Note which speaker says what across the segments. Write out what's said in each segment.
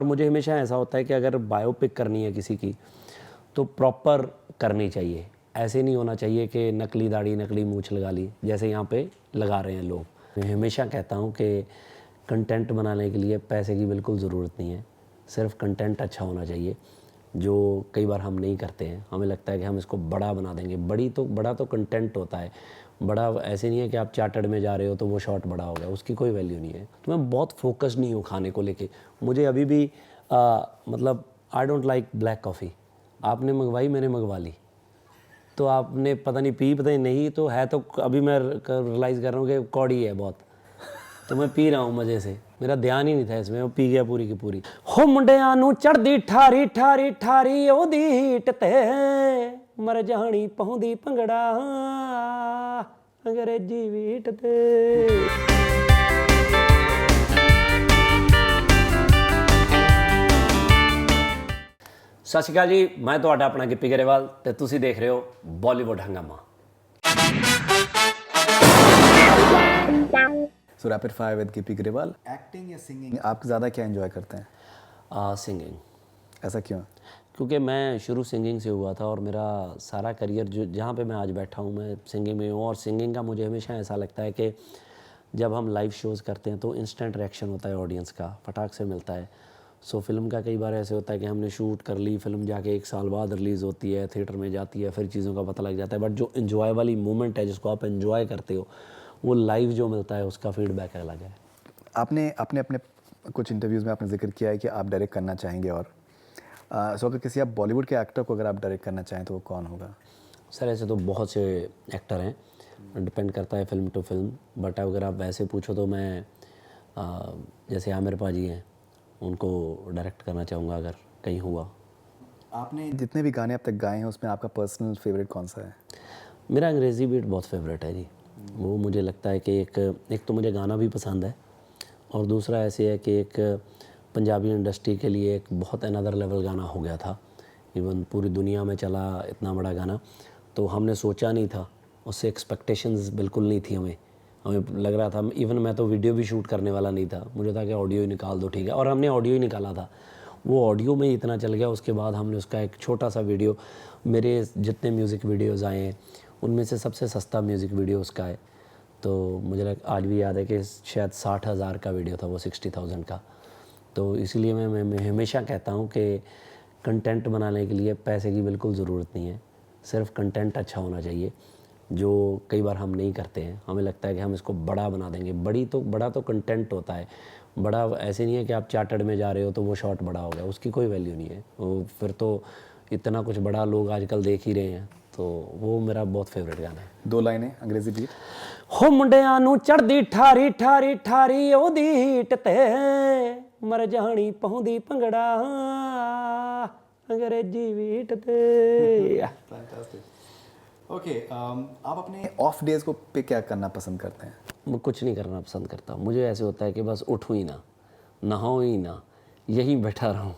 Speaker 1: मुझे हमेशा ऐसा होता है कि अगर बायोपिक करनी है किसी की तो प्रॉपर करनी चाहिए। ऐसे नहीं होना चाहिए कि नकली दाढ़ी नकली मूंछ लगा ली जैसे यहाँ पे लगा रहे हैं लोग। मैं हमेशा कहता हूँ कि कंटेंट बनाने के लिए पैसे की बिल्कुल ज़रूरत नहीं है, सिर्फ कंटेंट अच्छा होना चाहिए, जो कई बार हम नहीं करते हैं। हमें लगता है कि हम इसको बड़ा बना देंगे। बड़ा तो कंटेंट होता है। बड़ा ऐसे नहीं है कि आप चार्टर्ड में जा रहे हो तो वो शॉट बड़ा हो गया, उसकी कोई वैल्यू नहीं है। तो मैं बहुत फोकस्ड नहीं हूँ खाने को लेके। मुझे अभी भी मतलब I don't like black coffee. आपने मंगवाई, मैंने मंगवा ली, तो आपने पता नहीं पी, पता नहीं तो है, तो अभी मैं रियलाइज़ कर रहा हूँ कि कौड़ी है बहुत, तो मैं पी रहा हूँ मज़े से। मेरा ध्यान ही नहीं था इसमें, वो पी गया पूरी की पूरी। हो मुंडिਆਂ ਨੂੰ ਚੜਦੀ ਠਾਰੀ ਠਾਰੀ ਠਾਰੀ ਉਹਦੀ ਹੀਟ ਤੇ ਮਰ ਜਾਣੀ ਪਾਉਂਦੀ ਭੰਗੜਾ ਅੰਗਰੇਜ਼ੀ ਵੀਟ ਤੇ। ਸਤਿ ਸ਼੍ਰੀ ਅਕਾਲ ਜੀ, ਮੈਂ ਤੁਹਾਡਾ ਆਪਣਾ ਗਿੱਪੀ ਗਰੇਵਾਲ ਤੇ ਤੁਸੀਂ ਦੇਖ ਰਹੇ ਹੋ ਬਾਲੀਵੁੱਡ ਹੰਗਾਮਾ।
Speaker 2: सो rapid fire with Gippy Grewal. Acting या सिंगिंग आप ज़्यादा क्या एंजॉय करते हैं?
Speaker 1: सिंगिंग।
Speaker 2: ऐसा क्यों?
Speaker 1: क्योंकि मैं शुरू सिंगिंग से हुआ था और मेरा सारा करियर जो जहाँ पे मैं आज बैठा हूँ मैं सिंगिंग में हूँ। और सिंगिंग का मुझे हमेशा ऐसा लगता है कि जब हम लाइव शोज़ करते हैं तो इंस्टेंट रिएक्शन होता है ऑडियंस का, फटाक से मिलता है। सो फिल्म का कई बार ऐसे होता है कि हमने शूट कर ली, फिल्म जाके 1 साल बाद रिलीज़ होती है, थिएटर में जाती है, फिर चीज़ों का पता लग जाता है। बट जो इन्जॉय वाली मोमेंट है जिसको आप इन्जॉय करते हो, वो लाइव जो मिलता है उसका फीडबैक अलग है।
Speaker 2: आपने अपने अपने कुछ इंटरव्यूज़ में आपने जिक्र किया है कि आप डायरेक्ट करना चाहेंगे, और सो अगर किसी आप बॉलीवुड के एक्टर को अगर आप डायरेक्ट करना चाहें तो वो कौन होगा?
Speaker 1: सर ऐसे तो बहुत से एक्टर हैं, डिपेंड करता है फिल्म टू फिल्म। बट अगर आप वैसे पूछो तो मैं जैसे आमिर पाजी हैं, उनको डायरेक्ट करना चाहूँगा अगर कहीं हुआ।
Speaker 2: आपने जितने भी गाने अब तक गाए हैं उसमें आपका पर्सनल फेवरेट कौन सा है?
Speaker 1: मेरा अंग्रेज़ी बीट बहुत फेवरेट है जी। वो मुझे लगता है कि एक तो मुझे गाना भी पसंद है, और दूसरा ऐसे है कि एक पंजाबी इंडस्ट्री के लिए एक बहुत अनदर लेवल गाना हो गया था। इवन पूरी दुनिया में चला इतना बड़ा गाना, तो हमने सोचा नहीं था, उससे एक्सपेक्टेशंस बिल्कुल नहीं थी हमें लग रहा था, इवन मैं तो वीडियो भी शूट करने वाला नहीं था, मुझे था कि ऑडियो ही निकाल दो, ठीक है। और हमने ऑडियो ही निकाला था, वो ऑडियो में ही इतना चल गया। उसके बाद हमने उसका एक छोटा सा वीडियो, मेरे जितने म्यूज़िक वीडियोज़ आए हैं उनमें से सबसे सस्ता म्यूज़िक वीडियो उसका है। तो मुझे आज भी याद है कि शायद 60,000 का वीडियो था वो, 60,000 का। तो इसीलिए मैं हमेशा कहता हूँ कि कंटेंट बनाने के लिए पैसे की बिल्कुल ज़रूरत नहीं है, सिर्फ कंटेंट अच्छा होना चाहिए, जो कई बार हम नहीं करते हैं। हमें लगता है कि हम इसको बड़ा बना देंगे। बड़ा तो कंटेंट होता है। बड़ा ऐसे नहीं है कि आप चार्टर्ड में जा रहे हो तो वो शॉट बड़ा हो गया, उसकी कोई वैल्यू नहीं है। वो फिर तो इतना कुछ बड़ा लोग आजकल देख ही रहे हैं। तो वो मेरा बहुत फेवरेट गाना है।
Speaker 2: 2 लाइनें अंग्रेजी बीट।
Speaker 1: हो ਮੁੰਡਿਆਂ ਨੂੰ ਚੜਦੀ ਠਾਰੀ ਠਾਰੀ ਠਾਰੀ ਉਹਦੀ ਹੀਟ ਤੇ ਮਰ ਜਾਣੀ ਪਾਉਂਦੀ ਭੰਗੜਾ ਅੰਗਰੇਜ਼ੀ ਵੀਟ ਤੇ।
Speaker 2: ओके, आप अपने ऑफ डेज को पे क्या करना पसंद करते हैं?
Speaker 1: मैं कुछ नहीं करना पसंद करता। मुझे ऐसे होता है कि बस उठूँ ही ना, नहाऊँ ही ना, यहीं बैठा रहूँ।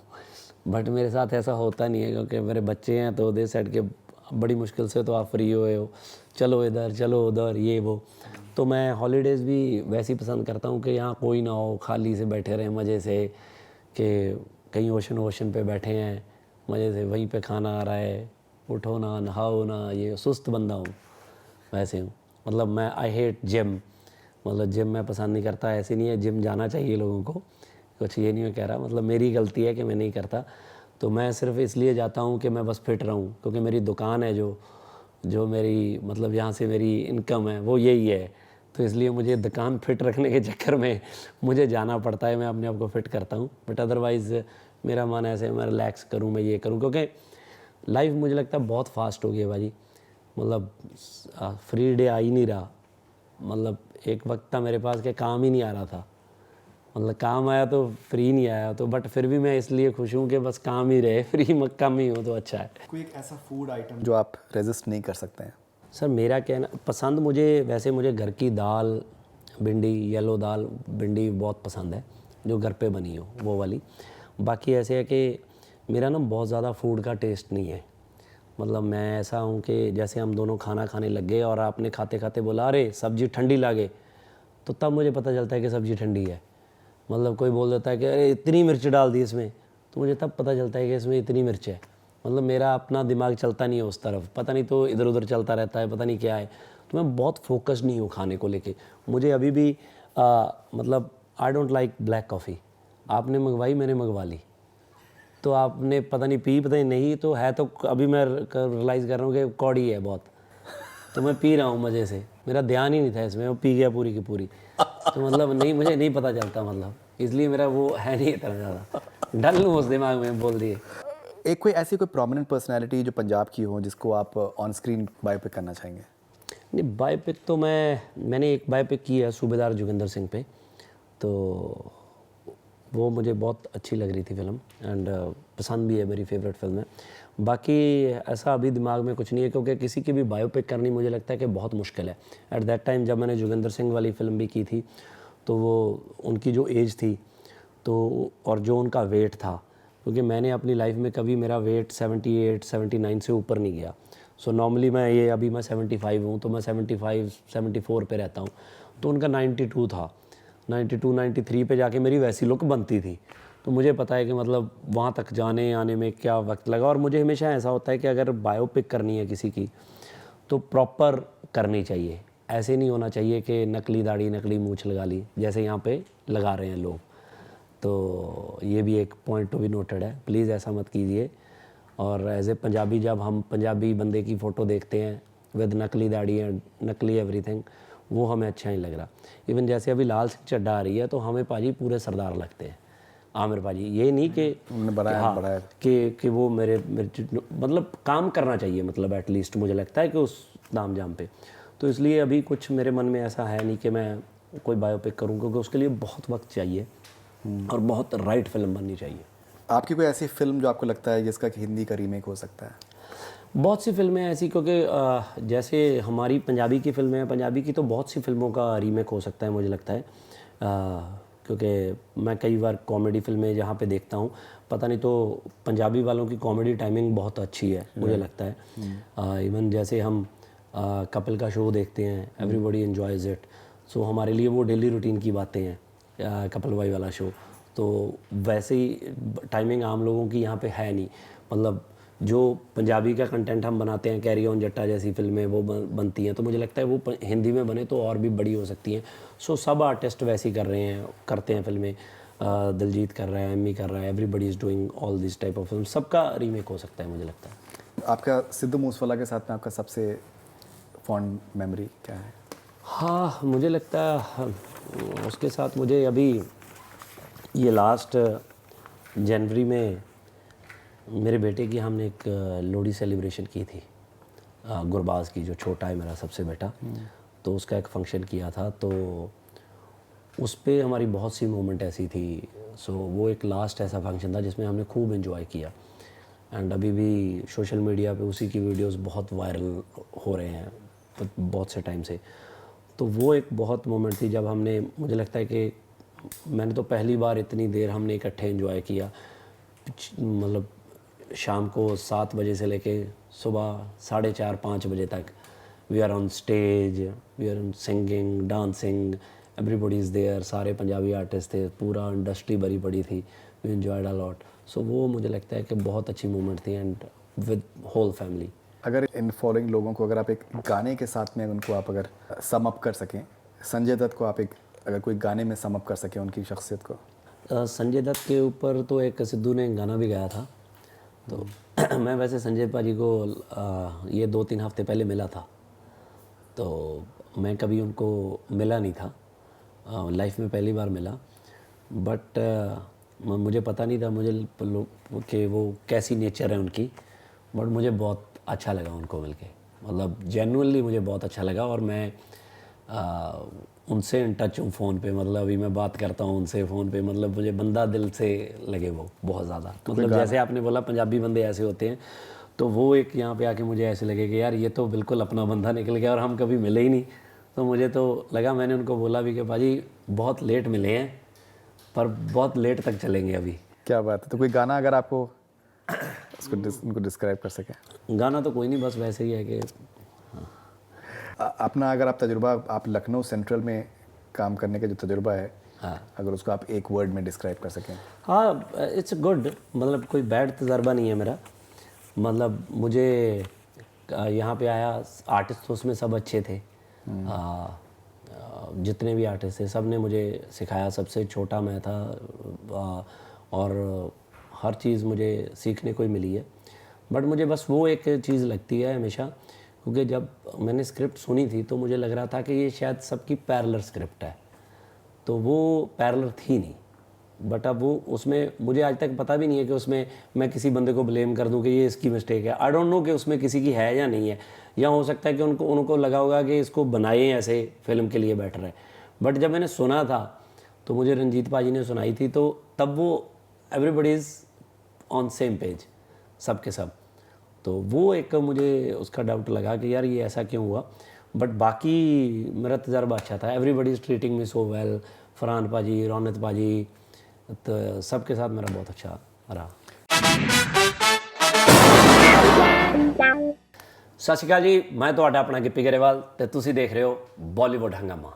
Speaker 1: बट मेरे साथ ऐसा होता नहीं है, क्योंकि मेरे बच्चे हैं तो दे सेट के बड़ी मुश्किल से तो आप फ्री हुए हो, चलो इधर चलो उधर ये वो। तो मैं हॉलीडेज़ भी वैसे ही पसंद करता हूँ कि यहाँ कोई ना हो, खाली से बैठे रहें मज़े से, कि कहीं ओशन पे बैठे हैं मज़े से, वहीं पे खाना आ रहा है, उठो ना, नहाओ ना, ये सुस्त बंदा हूँ वैसे हूँ। मतलब मैं आई हेट जिम, मतलब जिम मैं पसंद नहीं करता। ऐसे नहीं है, जिम जाना चाहिए लोगों को, कुछ ये नहीं मैं कह रहा, मतलब मेरी गलती है कि मैं नहीं करता। तो मैं सिर्फ इसलिए जाता हूँ कि मैं बस फिट रहूँ, क्योंकि मेरी दुकान है जो मेरी मतलब यहाँ से मेरी इनकम है वो यही है। तो इसलिए मुझे दुकान फिट रखने के चक्कर में मुझे जाना पड़ता है, मैं अपने आप को फिट करता हूँ। बट अदरवाइज़ मेरा मन ऐसे मैं रिलैक्स करूँ, मैं ये करूँ, क्योंकि लाइफ मुझे लगता है बहुत फास्ट हो गई है भाजी। मतलब फ्री डे आ ही नहीं रहा। मतलब एक वक्त था मेरे पास कि काम ही नहीं आ रहा था, मतलब काम आया तो फ्री नहीं आया। तो बट फिर भी मैं इसलिए खुश हूँ कि बस काम ही रहे, फ्री कम ही हो तो अच्छा है।
Speaker 2: कोई एक ऐसा फूड आइटम जो आप रेजिस्ट नहीं कर सकते हैं?
Speaker 1: सर मेरा कहना पसंद, मुझे घर की दाल भिंडी, येलो दाल भिंडी बहुत पसंद है, जो घर पे बनी हो वो वाली। बाकी ऐसे है कि मेरा ना बहुत ज़्यादा फूड का टेस्ट नहीं है। मतलब मैं ऐसा हूँ कि जैसे हम दोनों खाना खाने लग गए और आपने खाते खाते बोला अरे सब्ज़ी ठंडी लागे, तो तब मुझे पता चलता है कि सब्ज़ी ठंडी है। मतलब कोई बोल देता है कि अरे इतनी मिर्च डाल दी इसमें, तो मुझे तब पता चलता है कि इसमें इतनी मिर्च है। मतलब मेरा अपना दिमाग चलता नहीं है उस तरफ, पता नहीं तो इधर उधर चलता रहता है, पता नहीं क्या है। तो मैं बहुत फोकस नहीं हूँ खाने को लेके। मुझे अभी भी मतलब I don't like black coffee. आपने मंगवाई, मैंने मंगवा ली, तो आपने पता नहीं पी, पता नहीं तो है, तो अभी मैं रियलाइज़ कर रहा हूँ कि कौड़ी है बहुत, तो मैं पी रहा हूँ मज़े से, मेरा ध्यान ही नहीं था इसमें, वो पी गया पूरी की पूरी। तो मतलब नहीं, मुझे नहीं पता चलता, मतलब इसलिए मेरा वो है नहीं इतना ज़्यादा, डल लूँ उस दिमाग में, बोल दिए।
Speaker 2: एक कोई ऐसी कोई प्रोमिनेंट पर्सनालिटी जो पंजाब की हो जिसको आप ऑन स्क्रीन बायोपिक करना चाहेंगे?
Speaker 1: नहीं, बायोपिक तो मैंने एक बायोपिक की है सूबेदार जोगिंदर सिंह पे, तो वो मुझे बहुत अच्छी लग रही थी फिल्म, एंड पसंद भी है, मेरी फेवरेट फिल्म है। बाकी ऐसा अभी दिमाग में कुछ नहीं है, क्योंकि किसी की भी बायोपिक करनी मुझे लगता है कि बहुत मुश्किल है। एट दैट टाइम जब मैंने जोगिंदर सिंह वाली फ़िल्म भी की थी, तो वो उनकी जो एज थी तो और जो उनका वेट था, क्योंकि मैंने अपनी लाइफ में कभी, मेरा वेट 78 79 से ऊपर नहीं गया। सो नॉर्मली मैं ये, अभी मैं 75 हूँ, तो मैं 75 74 पे रहता हूँ, तो उनका 92 था। 92 93 पे जाके मेरी वैसी लुक बनती थी। तो मुझे पता है कि मतलब वहाँ तक जाने आने में क्या वक्त लगा। और मुझे हमेशा ऐसा होता है कि अगर बायोपिक करनी है किसी की, तो प्रॉपर करनी चाहिए। ऐसे नहीं होना चाहिए कि नकली दाढ़ी नकली मूंछ लगा ली, जैसे यहाँ पे लगा रहे हैं लोग। तो ये भी एक पॉइंट टू बी नोटेड है, प्लीज़ ऐसा मत कीजिए। और एज ए पंजाबी, जब हम पंजाबी बंदे की फ़ोटो देखते हैं विद नकली दाढ़ी एंड नकली एवरीथिंग, वो हमें अच्छा नहीं लग रहा। इवन जैसे अभी लाल सिंह चड्ढा आ रही है, तो हमें पाजी पूरे सरदार लगते हैं, आमिर पाजी। ये नहीं कि
Speaker 2: बढ़ाया
Speaker 1: कि वो मेरे मतलब काम करना चाहिए, मतलब एटलीस्ट मुझे लगता है कि उस नाम जाम पे। तो इसलिए अभी कुछ मेरे मन में ऐसा है नहीं कि मैं कोई बायोपिक करूँ, क्योंकि उसके लिए बहुत वक्त चाहिए और बहुत राइट फिल्म बननी चाहिए।
Speaker 2: आपकी कोई ऐसी फिल्म जो आपको लगता है जिसका कि हिंदी का रीमेक हो सकता है?
Speaker 1: बहुत सी फिल्में ऐसी, क्योंकि जैसे हमारी पंजाबी की फिल्में हैं, पंजाबी की तो बहुत सी फिल्मों का रीमेक हो सकता है मुझे लगता है। क्योंकि मैं कई बार कॉमेडी फिल्में जहाँ पे देखता हूँ, पता नहीं तो पंजाबी वालों की कॉमेडी टाइमिंग बहुत अच्छी है मुझे लगता है। इवन जैसे हम कपिल का शो देखते हैं, एवरीबॉडी एन्जॉयज़ इट। सो हमारे लिए वो डेली रूटीन की बातें हैं, कपिल भाई वाला शो। तो वैसे ही टाइमिंग आम लोगों की यहाँ पे है नहीं। मतलब जो पंजाबी का कंटेंट हम बनाते हैं, कैरी ऑन जट्टा जैसी फिल्में वो बनती हैं, तो मुझे लगता है वो हिंदी में बने तो और भी बड़ी हो सकती हैं। सो सब आर्टिस्ट वैसे ही करते हैं फिल्में। दिलजीत कर रहा है, एमी कर रहा है, everybody is doing all this type of film. सबका रीमेक हो सकता है मुझे लगता है।
Speaker 2: आपका सिद्धू मूसवाला के साथ में आपका सबसे फॉन्ड मेमोरी क्या है?
Speaker 1: हाँ, मुझे लगता है उसके साथ मुझे अभी ये लास्ट जनवरी में मेरे बेटे की हमने एक लोहड़ी सेलिब्रेशन की थी, गुरबाज की, जो छोटा है मेरा सबसे बेटा, तो उसका एक फंक्शन किया था। तो उस पे हमारी बहुत सी मोमेंट ऐसी थी। सो वो एक लास्ट ऐसा फंक्शन था जिसमें हमने खूब एंजॉय किया। एंड अभी भी सोशल मीडिया पे उसी की वीडियोस बहुत वायरल हो रहे हैं बहुत से टाइम से। तो वो एक बहुत मोमेंट थी जब हमने, मुझे लगता है कि मैंने तो पहली बार इतनी देर हमने इकट्ठे एंजॉय किया। मतलब शाम को 7 बजे से लेके सुबह 4:30 5 बजे तक we are on stage, we are singing, dancing, everybody is there. सारे पंजाबी आर्टिस्ट थे, पूरा इंडस्ट्री भरी पड़ी थी। We enjoyed a lot. So वो मुझे लगता है कि बहुत अच्छी मोमेंट थी, एंड विद होल फैमिली।
Speaker 2: अगर इन फॉलोइंग लोगों को अगर आप एक गाने के साथ में उनको आप अगर सम अप कर सकें, संजय दत्त को आप एक अगर कोई गाने में सम अप कर सकें उनकी शख्सियत को?
Speaker 1: संजय दत्त के ऊपर तो एक सिद्धू ने गाना भी गाया था। तो मैं वैसे संजय पाजी को ये 2-3 हफ्ते पहले मिला था। तो मैं कभी उनको मिला नहीं था, लाइफ में पहली बार मिला। बट मुझे पता नहीं था कि वो कैसी नेचर है उनकी। बट मुझे बहुत अच्छा लगा उनको मिलके, मतलब जेन्युइनली मुझे बहुत अच्छा लगा। और मैं उनसे इन टच हूँ फ़ोन पे, मतलब अभी मैं बात करता हूँ उनसे फ़ोन पे। मतलब मुझे बंदा दिल से लगे वो बहुत ज़्यादा। मतलब जैसे आपने बोला पंजाबी बंदे ऐसे होते हैं, तो वो एक यहाँ पे आके मुझे ऐसे लगे कि यार ये तो बिल्कुल अपना बंदा निकल गया, और हम कभी मिले ही नहीं। तो मुझे तो लगा, मैंने उनको बोला भी कि भाजी बहुत लेट मिले हैं, पर बहुत लेट तक चलेंगे अभी।
Speaker 2: क्या बात है। तो कोई गाना अगर आपको उसको उनको डिस्क्राइब कर सकें?
Speaker 1: गाना तो कोई नहीं, बस वैसे ही है कि
Speaker 2: अपना अगर आप तजुर्बा, आप लखनऊ सेंट्रल में काम करने का जो तजुर्बा है, अगर उसको आप एक वर्ड में डिस्क्राइब कर सकें?
Speaker 1: हाँ, इट्स गुड, मतलब कोई बैड तजर्बा नहीं है मेरा। मतलब मुझे यहाँ पे आया, आर्टिस्ट तो उसमें सब अच्छे थे, जितने भी आर्टिस्ट थे सब ने मुझे सिखाया, सबसे छोटा मैं था, और हर चीज़ मुझे सीखने को ही मिली है। बट मुझे बस वो एक चीज़ लगती है हमेशा, क्योंकि जब मैंने स्क्रिप्ट सुनी थी तो मुझे लग रहा था कि ये शायद सबकी पैरेलल स्क्रिप्ट है, तो वो पैरेलल थी नहीं। बट अब वो उसमें मुझे आज तक पता भी नहीं है कि उसमें मैं किसी बंदे को ब्लेम कर दूं कि ये इसकी मिस्टेक है। आई डोंट नो कि उसमें किसी की है या नहीं है, या हो सकता है कि उनको लगा होगा कि इसको बनाए ऐसे फिल्म के लिए बेटर है। बट जब मैंने सुना था तो मुझे रंजीत पाजी ने सुनाई थी, तो तब वो everybody is on same page, सब के सब। तो वो एक मुझे उसका डाउट लगा कि यार ये ऐसा क्यों हुआ। बट बाकी मेरा तजर्बा अच्छा था, everybody is treating me so well, Farhan पाजी, रौनक पाजी, तो सबके साथ मेरा बहुत अच्छा रहा। सत श्री अकाल जी, मैं ਤੁਹਾਡਾ ਆਪਣਾ ਗਿੱਪੀ ਗਰੇਵਾਲ ਤੇ ਤੁਸੀਂ ਦੇਖ ਰਹੇ ਹੋ ਬਾਲੀਵੁੱਡ ਹੰਗਾਮਾ।